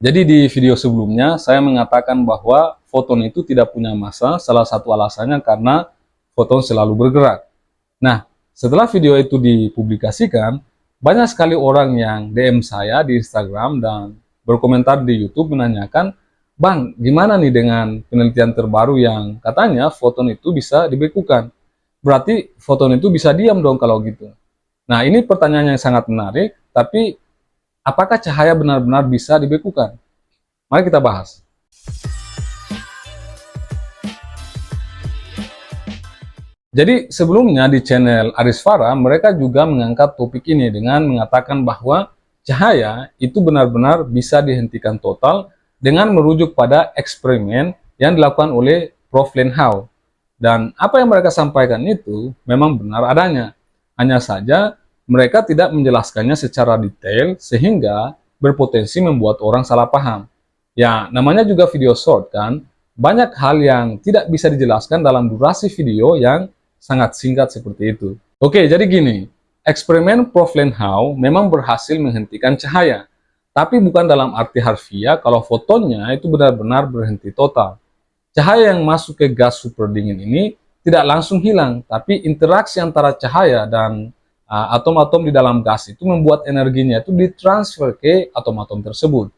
Jadi di video sebelumnya saya mengatakan bahwa foton itu tidak punya massa, salah satu alasannya karena foton selalu bergerak. Nah, setelah video itu dipublikasikan, banyak sekali orang yang DM saya di Instagram dan berkomentar di YouTube menanyakan, "Bang, gimana nih dengan penelitian terbaru yang katanya foton itu bisa dibekukan? Berarti foton itu bisa diam dong kalau gitu." Nah, ini pertanyaan yang sangat menarik, tapi apakah cahaya benar-benar bisa dibekukan? Mari kita bahas. Jadi sebelumnya di channel Arisvara, mereka juga mengangkat topik ini dengan mengatakan bahwa cahaya itu benar-benar bisa dihentikan total dengan merujuk pada eksperimen yang dilakukan oleh Prof. Len Hao. Dan apa yang mereka sampaikan itu memang benar adanya. Hanya saja mereka tidak menjelaskannya secara detail sehingga berpotensi membuat orang salah paham. Ya, namanya juga video short kan, banyak hal yang tidak bisa dijelaskan dalam durasi video yang sangat singkat seperti itu. Oke, jadi gini, eksperimen Prof. Len Hao memang berhasil menghentikan cahaya, tapi bukan dalam arti harfiah kalau fotonnya itu benar-benar berhenti total. Cahaya yang masuk ke gas superdingin ini tidak langsung hilang, tapi interaksi antara cahaya dan atom-atom di dalam gas itu membuat energinya itu ditransfer ke atom-atom tersebut.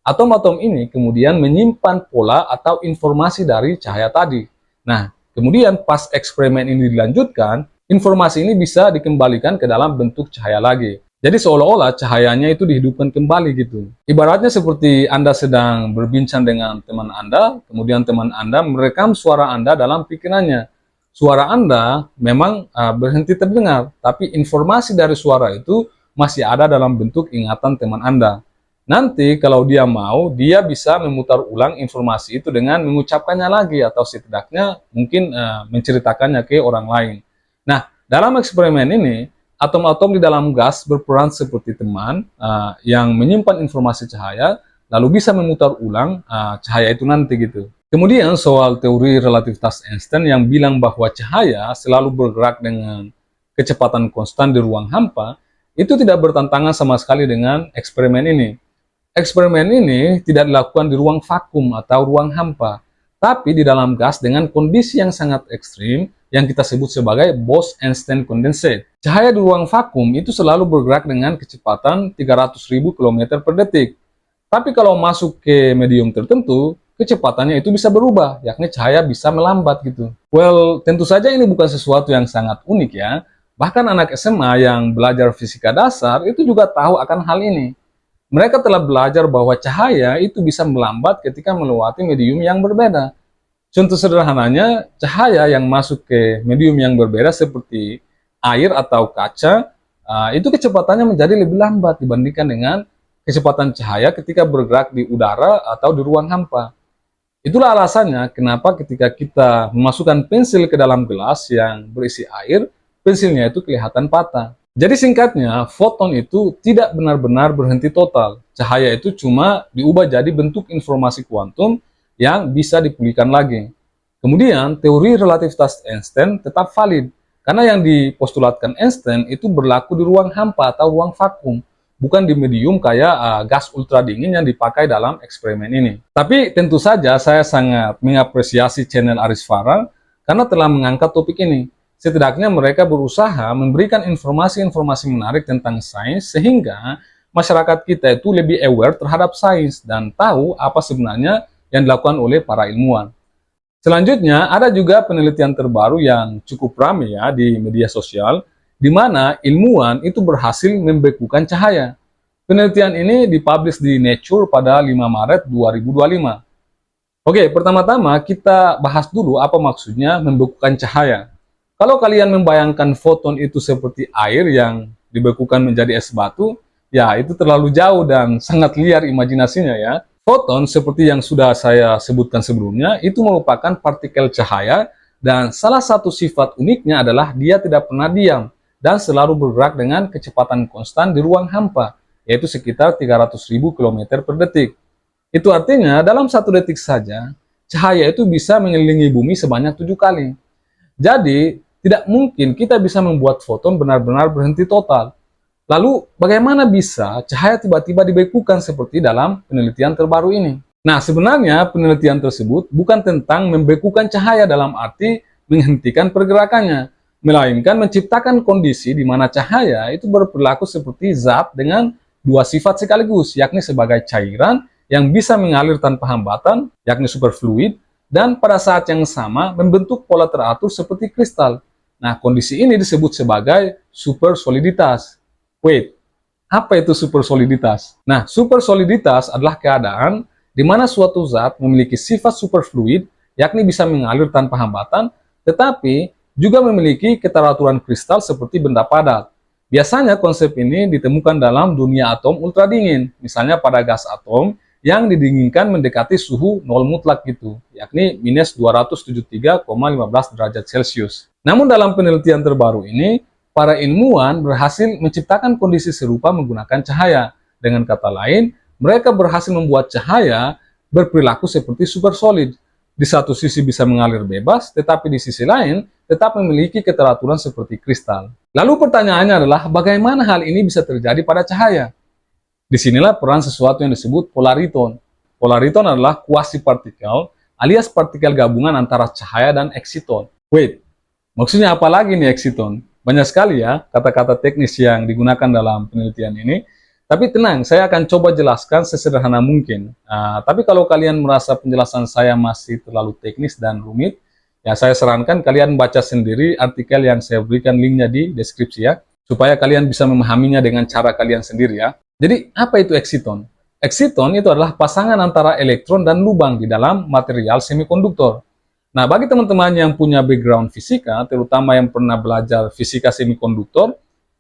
Atom-atom ini kemudian menyimpan pola atau informasi dari cahaya tadi. Nah, kemudian pas eksperimen ini dilanjutkan, informasi ini bisa dikembalikan ke dalam bentuk cahaya lagi. Jadi seolah-olah cahayanya itu dihidupkan kembali gitu. Ibaratnya seperti Anda sedang berbincang dengan teman Anda, kemudian teman Anda merekam suara Anda dalam pikirannya. Suara Anda memang berhenti terdengar, tapi informasi dari suara itu masih ada dalam bentuk ingatan teman Anda. Nanti kalau dia mau, dia bisa memutar ulang informasi itu dengan mengucapkannya lagi atau setidaknya mungkin menceritakannya ke orang lain. Nah, dalam eksperimen ini, atom-atom di dalam gas berperan seperti teman yang menyimpan informasi cahaya, lalu bisa memutar ulang cahaya itu nanti gitu. Kemudian soal teori relativitas Einstein yang bilang bahwa cahaya selalu bergerak dengan kecepatan konstan di ruang hampa, itu tidak bertentangan sama sekali dengan eksperimen ini. Eksperimen ini tidak dilakukan di ruang vakum atau ruang hampa, tapi di dalam gas dengan kondisi yang sangat ekstrim yang kita sebut sebagai Bose-Einstein condensate. Cahaya di ruang vakum itu selalu bergerak dengan kecepatan 300.000 km per detik. Tapi kalau masuk ke medium tertentu, kecepatannya itu bisa berubah, yakni cahaya bisa melambat gitu. Well, tentu saja ini bukan sesuatu yang sangat unik ya. Bahkan anak SMA yang belajar fisika dasar itu juga tahu akan hal ini. Mereka telah belajar bahwa cahaya itu bisa melambat ketika melewati medium yang berbeda. Contoh sederhananya, cahaya yang masuk ke medium yang berbeda seperti air atau kaca, itu kecepatannya menjadi lebih lambat dibandingkan dengan kecepatan cahaya ketika bergerak di udara atau di ruang hampa. Itulah alasannya kenapa ketika kita memasukkan pensil ke dalam gelas yang berisi air, pensilnya itu kelihatan patah. Jadi singkatnya, foton itu tidak benar-benar berhenti total. Cahaya itu cuma diubah jadi bentuk informasi kuantum yang bisa dipulihkan lagi. Kemudian, teori relativitas Einstein tetap valid, karena yang dipostulatkan Einstein itu berlaku di ruang hampa atau ruang vakum, bukan di medium kayak gas ultra dingin yang dipakai dalam eksperimen ini. Tapi tentu saja saya sangat mengapresiasi channel Arisvara karena telah mengangkat topik ini. Setidaknya mereka berusaha memberikan informasi-informasi menarik tentang sains sehingga masyarakat kita itu lebih aware terhadap sains dan tahu apa sebenarnya yang dilakukan oleh para ilmuwan. Selanjutnya, ada juga penelitian terbaru yang cukup ramai ya di media sosial, di mana ilmuwan itu berhasil membekukan cahaya. Penelitian ini dipublish di Nature pada 5 Maret 2025. Oke, pertama-tama kita bahas dulu apa maksudnya membekukan cahaya. Kalau kalian membayangkan foton itu seperti air yang dibekukan menjadi es batu, ya itu terlalu jauh dan sangat liar imajinasinya ya. Foton seperti yang sudah saya sebutkan sebelumnya, itu merupakan partikel cahaya dan salah satu sifat uniknya adalah dia tidak pernah diam dan selalu bergerak dengan kecepatan konstan di ruang hampa, yaitu sekitar 300.000 km per detik. Itu artinya dalam 1 detik saja, cahaya itu bisa mengelilingi bumi sebanyak 7 kali. Jadi, tidak mungkin kita bisa membuat foton benar-benar berhenti total. Lalu, bagaimana bisa cahaya tiba-tiba dibekukan seperti dalam penelitian terbaru ini? Nah, sebenarnya penelitian tersebut bukan tentang membekukan cahaya dalam arti menghentikan pergerakannya, melainkan menciptakan kondisi di mana cahaya itu berperilaku seperti zat dengan dua sifat sekaligus, yakni sebagai cairan yang bisa mengalir tanpa hambatan, yakni superfluid, dan pada saat yang sama membentuk pola teratur seperti kristal. Nah, kondisi ini disebut sebagai supersoliditas. Wait, apa itu supersoliditas? Nah, supersoliditas adalah keadaan di mana suatu zat memiliki sifat superfluid, yakni bisa mengalir tanpa hambatan, tetapi juga memiliki keteraturan kristal seperti benda padat. Biasanya konsep ini ditemukan dalam dunia atom ultra dingin, misalnya pada gas atom yang didinginkan mendekati suhu nol mutlak gitu, yakni minus 273,15 derajat Celcius. Namun dalam penelitian terbaru ini, para ilmuwan berhasil menciptakan kondisi serupa menggunakan cahaya. Dengan kata lain, mereka berhasil membuat cahaya berperilaku seperti supersolid. Di satu sisi bisa mengalir bebas, tetapi di sisi lain tetap memiliki keteraturan seperti kristal. Lalu pertanyaannya adalah, bagaimana hal ini bisa terjadi pada cahaya? Disinilah peran sesuatu yang disebut polariton. Polariton adalah kuasi partikel, alias partikel gabungan antara cahaya dan eksiton. Wait, maksudnya apa lagi nih eksiton? Banyak sekali ya kata-kata teknis yang digunakan dalam penelitian ini. Tapi tenang, saya akan coba jelaskan sesederhana mungkin. Tapi kalau kalian merasa penjelasan saya masih terlalu teknis dan rumit, ya saya sarankan kalian baca sendiri artikel yang saya berikan linknya di deskripsi ya, supaya kalian bisa memahaminya dengan cara kalian sendiri ya. Jadi, apa itu eksiton? Eksiton itu adalah pasangan antara elektron dan lubang di dalam material semikonduktor. Nah, bagi teman-teman yang punya background fisika, terutama yang pernah belajar fisika semikonduktor,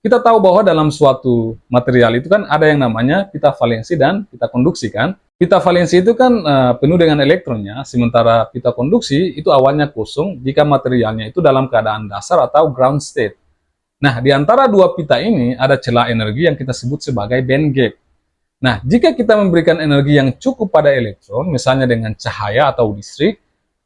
kita tahu bahwa dalam suatu material itu kan ada yang namanya pita valensi dan pita konduksi kan. Pita valensi itu kan penuh dengan elektronnya, sementara pita konduksi itu awalnya kosong jika materialnya itu dalam keadaan dasar atau ground state. Nah, di antara dua pita ini ada celah energi yang kita sebut sebagai band gap. Nah, jika kita memberikan energi yang cukup pada elektron, misalnya dengan cahaya atau listrik,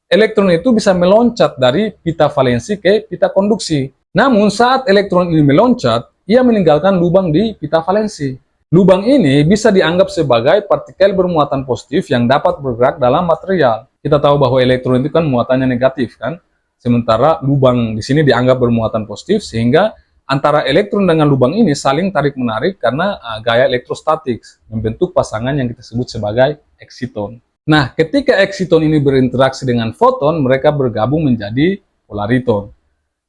elektron itu bisa meloncat dari pita valensi ke pita konduksi. Namun saat elektron ini meloncat, ia meninggalkan lubang di pita valensi. Lubang ini bisa dianggap sebagai partikel bermuatan positif yang dapat bergerak dalam material. Kita tahu bahwa elektron itu kan muatannya negatif kan, sementara lubang di sini dianggap bermuatan positif sehingga antara elektron dengan lubang ini saling tarik-menarik karena gaya elektrostatik, membentuk pasangan yang kita sebut sebagai eksiton. Nah, ketika eksiton ini berinteraksi dengan foton, mereka bergabung menjadi polariton.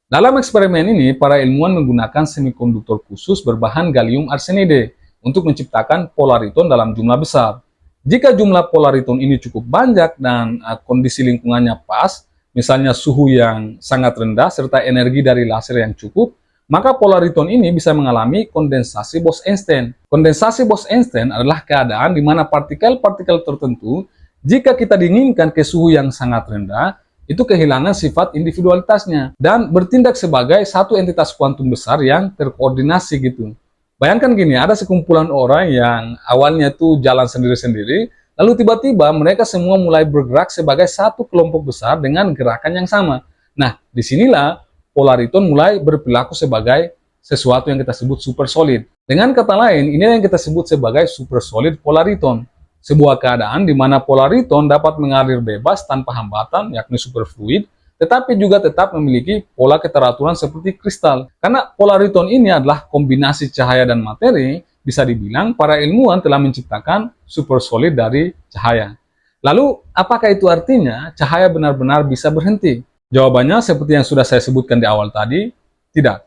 Dalam eksperimen ini, para ilmuwan menggunakan semikonduktor khusus berbahan gallium arsenide untuk menciptakan polariton dalam jumlah besar. Jika jumlah polariton ini cukup banyak dan kondisi lingkungannya pas, misalnya suhu yang sangat rendah serta energi dari laser yang cukup, maka polariton ini bisa mengalami kondensasi Bose-Einstein. Kondensasi Bose-Einstein adalah keadaan di mana partikel-partikel tertentu jika kita dinginkan ke suhu yang sangat rendah, itu kehilangan sifat individualitasnya dan bertindak sebagai satu entitas kuantum besar yang terkoordinasi gitu. Bayangkan gini, ada sekumpulan orang yang awalnya tuh jalan sendiri-sendiri, lalu tiba-tiba mereka semua mulai bergerak sebagai satu kelompok besar dengan gerakan yang sama. Nah, disinilah polariton mulai berperilaku sebagai sesuatu yang kita sebut supersolid. Dengan kata lain, ini yang kita sebut sebagai supersolid polariton. Sebuah keadaan di mana polariton dapat mengalir bebas tanpa hambatan, yakni superfluid, tetapi juga tetap memiliki pola keteraturan seperti kristal. Karena polariton ini adalah kombinasi cahaya dan materi, bisa dibilang para ilmuwan telah menciptakan supersolid dari cahaya. Lalu, apakah itu artinya cahaya benar-benar bisa berhenti? Jawabannya seperti yang sudah saya sebutkan di awal tadi, tidak.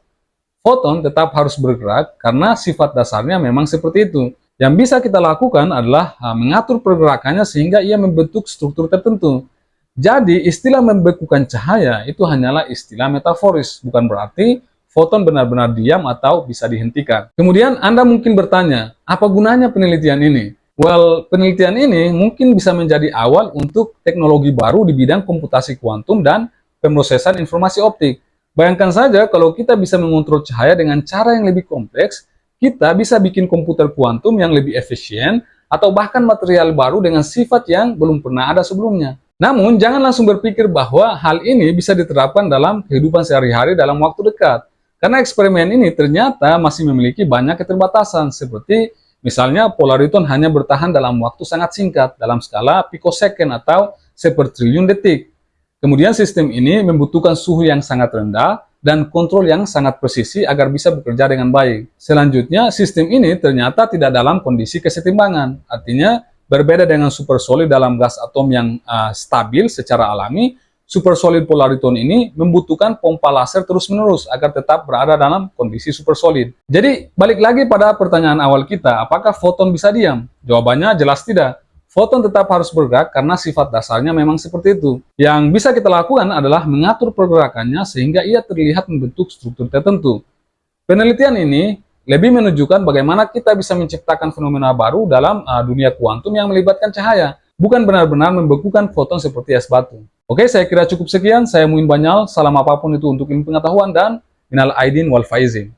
Foton tetap harus bergerak karena sifat dasarnya memang seperti itu. Yang bisa kita lakukan adalah mengatur pergerakannya sehingga ia membentuk struktur tertentu. Jadi, istilah membekukan cahaya itu hanyalah istilah metaforis, bukan berarti foton benar-benar diam atau bisa dihentikan. Kemudian Anda mungkin bertanya, apa gunanya penelitian ini? Well, penelitian ini mungkin bisa menjadi awal untuk teknologi baru di bidang komputasi kuantum dan pemrosesan informasi optik. Bayangkan saja kalau kita bisa mengontrol cahaya dengan cara yang lebih kompleks, kita bisa bikin komputer kuantum yang lebih efisien atau bahkan material baru dengan sifat yang belum pernah ada sebelumnya. Namun, jangan langsung berpikir bahwa hal ini bisa diterapkan dalam kehidupan sehari-hari dalam waktu dekat. Karena eksperimen ini ternyata masih memiliki banyak keterbatasan, seperti misalnya polariton hanya bertahan dalam waktu sangat singkat, dalam skala pikosecond atau sepertriliun detik. Kemudian sistem ini membutuhkan suhu yang sangat rendah dan kontrol yang sangat presisi agar bisa bekerja dengan baik. Selanjutnya, sistem ini ternyata tidak dalam kondisi kesetimbangan. Artinya, berbeda dengan supersolid dalam gas atom yang stabil secara alami, supersolid polariton ini membutuhkan pompa laser terus-menerus agar tetap berada dalam kondisi supersolid. Jadi, balik lagi pada pertanyaan awal kita, apakah foton bisa diam? Jawabannya jelas tidak. Foton tetap harus bergerak karena sifat dasarnya memang seperti itu. Yang bisa kita lakukan adalah mengatur pergerakannya sehingga ia terlihat membentuk struktur tertentu. Penelitian ini lebih menunjukkan bagaimana kita bisa menciptakan fenomena baru dalam dunia kuantum yang melibatkan cahaya, bukan benar-benar membekukan foton seperti es batu. Oke, saya kira cukup sekian. Saya Muin Banyal. Salam apapun itu untuk ilmu pengetahuan dan minal aidin wal faizin.